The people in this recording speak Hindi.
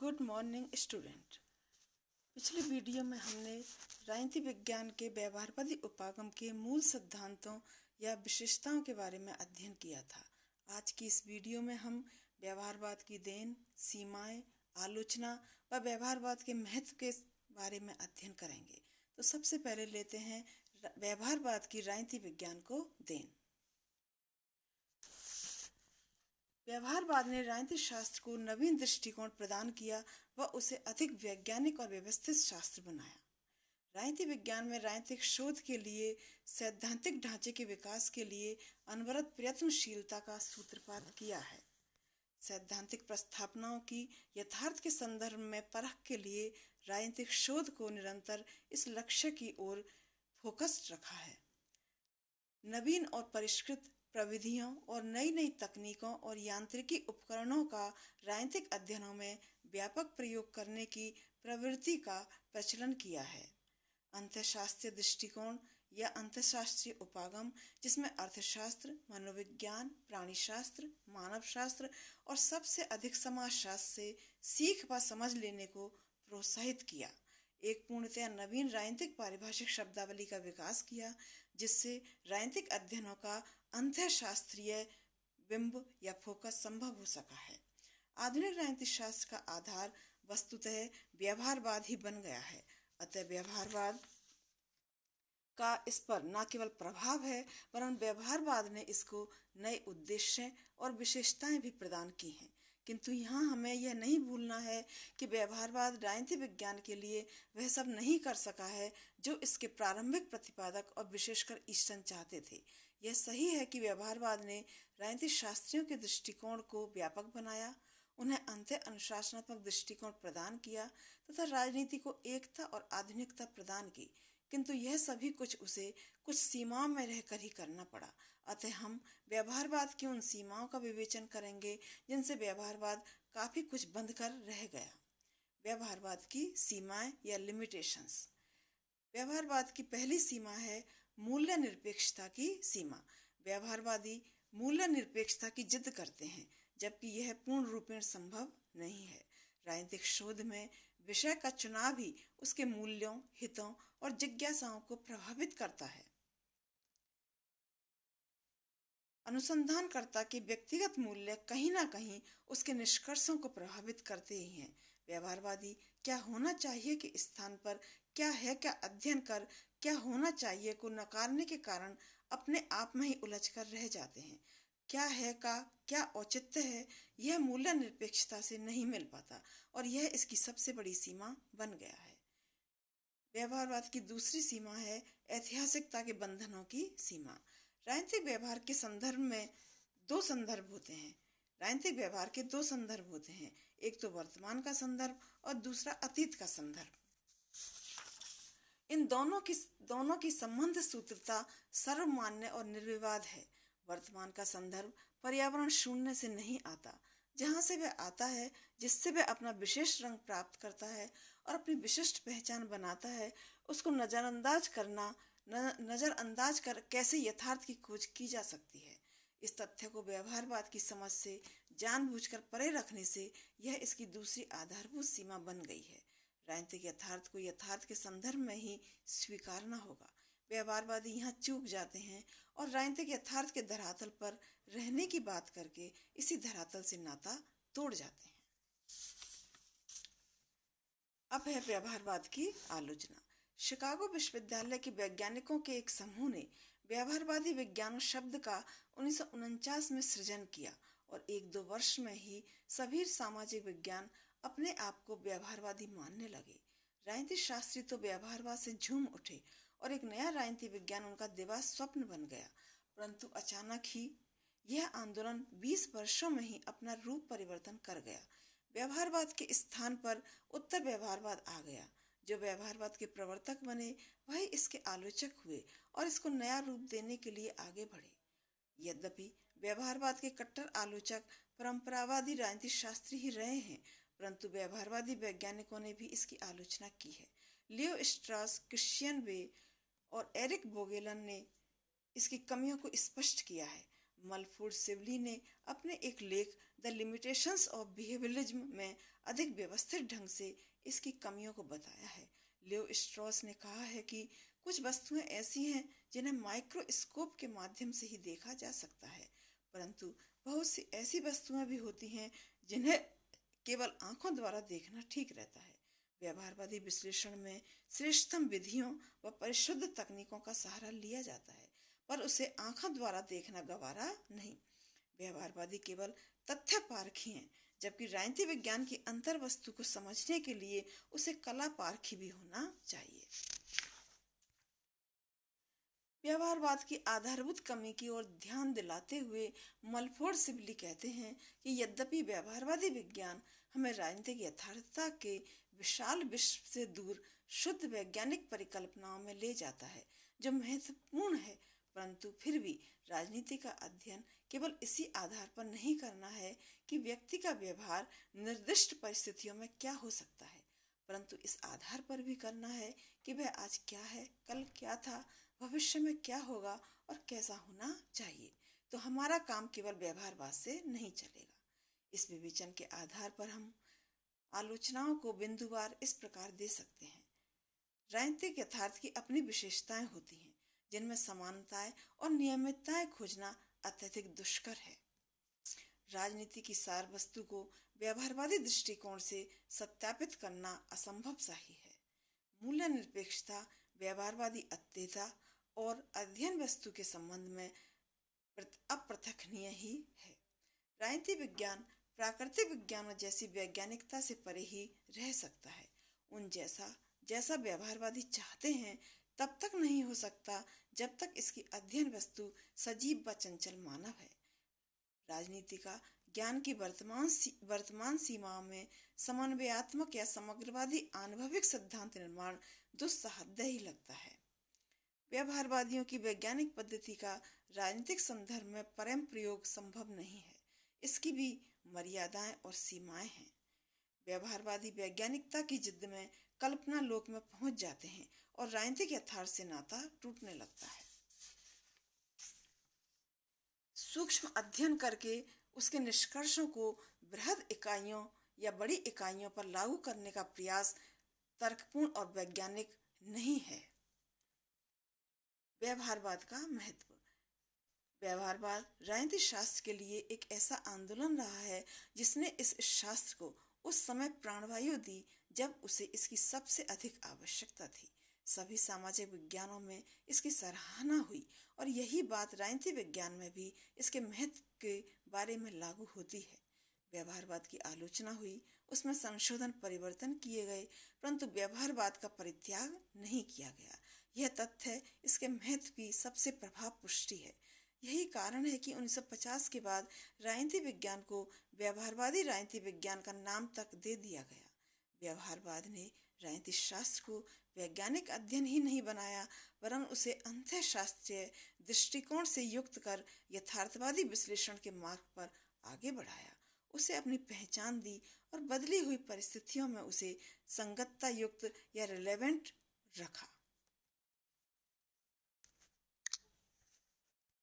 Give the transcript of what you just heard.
Good morning student. पिछले वीडियो में हमने राजनीति विज्ञान के व्यवहारवादी उपागम के मूल सिद्धांतों या विशेषताओं के बारे में अध्ययन किया था। आज की इस वीडियो में हम व्यवहारवाद की देन, सीमाएं, आलोचना व व्यवहारवाद के महत्व के बारे में अध्ययन करेंगे। तो सबसे पहले लेते हैं व्यवहारवाद की राजनीति विज्ञान को देन। व्यवहारवाद ने राजनीतिक शास्त्र को नवीन दृष्टिकोण प्रदान किया व उसे अधिक वैज्ञानिक और व्यवस्थित शास्त्र बनाया। राजनीति विज्ञान में राजनीतिक शोध के लिए सैद्धांतिक ढांचे के विकास के लिए अनवरत प्रयत्नशीलता का सूत्रपात किया है। सैद्धांतिक प्रस्थापनाओं की यथार्थ के संदर्भ में परख के लिए राजनीतिक शोध को निरंतर इस लक्ष्य की ओर फोकस रखा है। नवीन और परिष्कृत प्रविधियों और नई नई तकनीकों और यांत्रिकी उपकरणों का राजनीतिक अध्ययनों में व्यापक प्रयोग करने की प्रवृत्ति का प्रचलन किया है। अंतःशास्त्रीय दृष्टिकोण या अंतःशास्त्रीय उपागम, जिसमें अर्थशास्त्र, मनोविज्ञान, प्राणीशास्त्र, मानवशास्त्र और सबसे अधिक समाजशास्त्र से सीख व समझ लेने को प्रोत्साहित किया। एक पूर्णतया नवीन राजनीतिक पारिभाषिक शब्दावली का विकास किया, जिससे राजनीतिक अध्ययनों का अंतःशास्त्रीय बिंब या फोकस संभव हो सका है। आधुनिक राजनीतिक शास्त्र का आधार वस्तुतः व्यवहारवाद ही बन गया है। अतः व्यवहारवाद का इस पर न केवल प्रभाव है, वरन व्यवहारवाद ने इसको नए उद्देश्य और विशेषताएं भी प्रदान की हैं। किंतु यहाँ हमें यह नहीं भूलना है कि व्यवहारवाद राजनीति विज्ञान के लिए वह सब नहीं कर सका है जो इसके प्रारंभिक प्रतिपादक और विशेषकर ईस्टन चाहते थे। यह सही है कि व्यवहारवाद ने राजनीतिक शास्त्रियों के दृष्टिकोण को व्यापक बनाया, उन्हें अंतः अनुशासनात्मक दृष्टिकोण प्रदान किया तथा राजनीति को एकता और आधुनिकता प्रदान की। किंतु यह सभी कुछ उसे कुछ सीमाओं में रहकर ही करना पड़ा। अतः हम व्यवहारवाद की उन सीमाओं का विवेचन करेंगे जिनसे व्यवहारवाद काफी कुछ बंद कर रह गया। व्यवहारवाद की सीमाएं या लिमिटेशंस। व्यवहारवाद की पहली सीमा है मूल्य निरपेक्षता की सीमा। व्यवहारवादी मूल्य निरपेक्षता की जिद करते हैं, जबकि यह पूर्ण रूपेण संभव नहीं है। राजनीतिक शोध में विषय का चुनाव ही उसके मूल्यों, हितों और जिज्ञासाओं को प्रभावित करता है। अनुसंधानकर्ता के व्यक्तिगत मूल्य कहीं ना कहीं उसके निष्कर्षों को प्रभावित करते ही हैं। व्यवहारवादी क्या होना चाहिए के स्थान पर क्या है क्या अध्ययन कर क्या होना चाहिए को नकारने के कारण अपने आप में ही उलझकर रह जाते हैं। क्या है का क्या औचित्य है, यह मूल्य निरपेक्षता से नहीं मिल पाता और यह इसकी सबसे बड़ी सीमा बन गया है। व्यवहारवाद की दूसरी सीमा है ऐतिहासिकता के बंधनों की सीमा। राजनीतिक व्यवहार के संदर्भ में दो संदर्भ होते हैं। राजनीतिक व्यवहार के दो संदर्भ होते हैं, एक तो वर्तमान का संदर्भ और दूसरा अतीत का संदर्भ। इन दोनों की संबंध सूत्रता सर्वमान्य और निर्विवाद है। वर्तमान का संदर्भ पर्यावरण शून्य से नहीं आता, जहां से वह आता है, जिससे वह अपना विशेष रंग प्राप्त करता है और अपनी विशिष्ट पहचान बनाता है, उसको नजरअंदाज कर कैसे यथार्थ की खोज की जा सकती है। इस तथ्य को व्यवहारवाद की समझ से जानबूझकर परे रखने से यह इसकी दूसरी आधारभूत सीमा बन गई है। राजनीतिक यथार्थ को यथार्थ के संदर्भ में ही स्वीकारना होगा। व्यवहारवादी यहाँ चूक जाते हैं और राजनीतिक यथार्थ के धरातल पर रहने की बात करके इसी धरातल से नाता तोड़ जाते हैं। अब है व्यवहारवाद की आलोचना। शिकागो विश्वविद्यालय के वैज्ञानिकों के एक समूह ने व्यवहारवादी विज्ञान शब्द का 1949 में सृजन किया और 1-2 वर्ष में ही सभी सामाजिक विज्ञान अपने आप को व्यवहारवादी मानने लगे। राजनीतिक शास्त्री तो व्यवहारवाद से झूम उठे और एक नया राजनीति विज्ञान उनका दिवा स्वप्न बन गया। परंतु अचानक ही यह आंदोलन 20 वर्षों में ही अपना रूप परिवर्तन कर गया। व्यवहारवाद के स्थान पर उत्तर व्यवहारवाद आ गया। जो व्यवहारवाद के प्रवर्तक बने वही इसके आलोचक हुए और इसको नया रूप देने के लिए आगे बढ़े। यद्यपि व्यवहारवाद के कट्टर आलोचक परंपरावादी राजनीतिक शास्त्री ही रहे हैं, परंतु व्यवहारवादी वैज्ञानिकों ने भी इसकी आलोचना की है। लियो स्ट्रॉस, क्रिश्चियन वे और एरिक वोगेलन ने इसकी कमियों को स्पष्ट किया है। मलफोर्ड सिबली ने अपने एक लेख द लिमिटेशंस ऑफ बिहेवियरिज्म में अधिक व्यवस्थित ढंग से इसकी कमियों को बताया है। लियो स्ट्रॉस ने कहा है कि कुछ वस्तुएं ऐसी हैं जिन्हें माइक्रोस्कोप के माध्यम से ही देखा जा सकता है, परंतु बहुत सी ऐसी वस्तुएं भी होती हैं जिन्हें केवल आंखों द्वारा देखना ठीक रहता है। व्यवहारवादी विश्लेषण में श्रेष्ठतम विधियों व परिशुद्ध तकनीकों का सहारा लिया जाता है, पर उसे आंखों द्वारा देखना गवारा नहीं। व्यवहारवादी केवल तथ्य पारखी हैं, जबकि राजनीति विज्ञान की अंतर वस्तु को समझने के लिए उसे कला पारखी भी होना चाहिए। व्यवहारवाद की आधारभूत कमी की ओर ध्यान दिलाते हुए मलफोर्ड सिबली कहते हैं कि यद्यपि व्यवहारवादी विज्ञान हमें राजनीतिक यथार्थता के विशाल विश्व से दूर शुद्ध वैज्ञानिक परिकल्पनाओं में ले जाता है जो महत्वपूर्ण है, परंतु फिर भी राजनीति का अध्ययन केवल इसी आधार पर नहीं करना है कि व्यक्ति का व्यवहार निर्दिष्ट परिस्थितियों में क्या हो सकता है, परंतु इस आधार पर भी करना है कि वह आज क्या है, कल क्या था, भविष्य में क्या होगा और कैसा होना चाहिए। तो हमारा काम केवल व्यवहारवाद से नहीं चलेगा। इस विवेचन के आधार पर हम आलोचनाओं को बिंदुवार इस प्रकार दे सकते हैं। राजनीतिक यथार्थ की अपनी विशेषताएं होती हैं, जिनमें समानताएं और नियमितताएं खोजना अत्यधिक दुष्कर है। राजनीति की सार वस्तु को व्यवहारवादी दृष्टिकोण से सत्यापित करना असंभव सा ही है। मूल्य निरपेक्षता व्यवहारवादी अत्यता और अध्ययन वस्तु के संबंध में अपृथकनीय ही है। राजनीति विज्ञान प्राकृतिक विज्ञान जैसी वैज्ञानिकता से परे ही रह सकता है। उन जैसा व्यवहारवादी चाहते हैं तब तक नहीं हो सकता जब तक इसकी अध्ययन वस्तु सजीव व चंचल मानव है। राजनीति का ज्ञान की वर्तमान सीमाओं में समन्वयात्मक या समग्रवादी आनुभविक सिद्धांत निर्माण दुस्साध्य ही लगता है। व्यवहारवादियों की वैज्ञानिक पद्धति का राजनीतिक संदर्भ में परम प्रयोग संभव नहीं है। इसकी भी मर्यादाएं और सीमाएं हैं। व्यवहारवादी वैज्ञानिकता की जिद में कल्पना लोक में पहुंच जाते हैं और राजनीतिक यथार्थ से नाता टूटने लगता है। सूक्ष्म अध्ययन करके उसके निष्कर्षों को बृहद इकाइयों या बड़ी इकाइयों पर लागू करने का प्रयास तर्कपूर्ण और वैज्ञानिक नहीं है। व्यवहारवाद का महत्व। व्यवहारवाद राजनीति शास्त्र के लिए एक ऐसा आंदोलन रहा है जिसने इस शास्त्र को उस समय प्राणवायु दी जब उसे इसकी सबसे अधिक आवश्यकता थी। सभी सामाजिक विज्ञानों में इसकी सराहना हुई और यही बात राजनीति विज्ञान में भी इसके महत्व के बारे में लागू होती है। व्यवहारवाद की आलोचना हुई, उसमें संशोधन परिवर्तन किए गए, परंतु व्यवहारवाद का परित्याग नहीं किया गया। यह तथ्य इसके महत्व की सबसे प्रभाव पुष्टि है। यही कारण है कि 1950 के बाद राजनीति विज्ञान को व्यवहारवादी राजनीति विज्ञान का नाम तक दे दिया गया। व्यवहारवाद ने राजनीति शास्त्र को वैज्ञानिक अध्ययन ही नहीं बनाया, वरन उसे अंतःशास्त्रीय दृष्टिकोण से युक्त कर यथार्थवादी विश्लेषण के मार्ग पर आगे बढ़ाया। उसे अपनी पहचान दी और बदली हुई परिस्थितियों में उसे संगतता युक्त या रिलेवेंट रखा।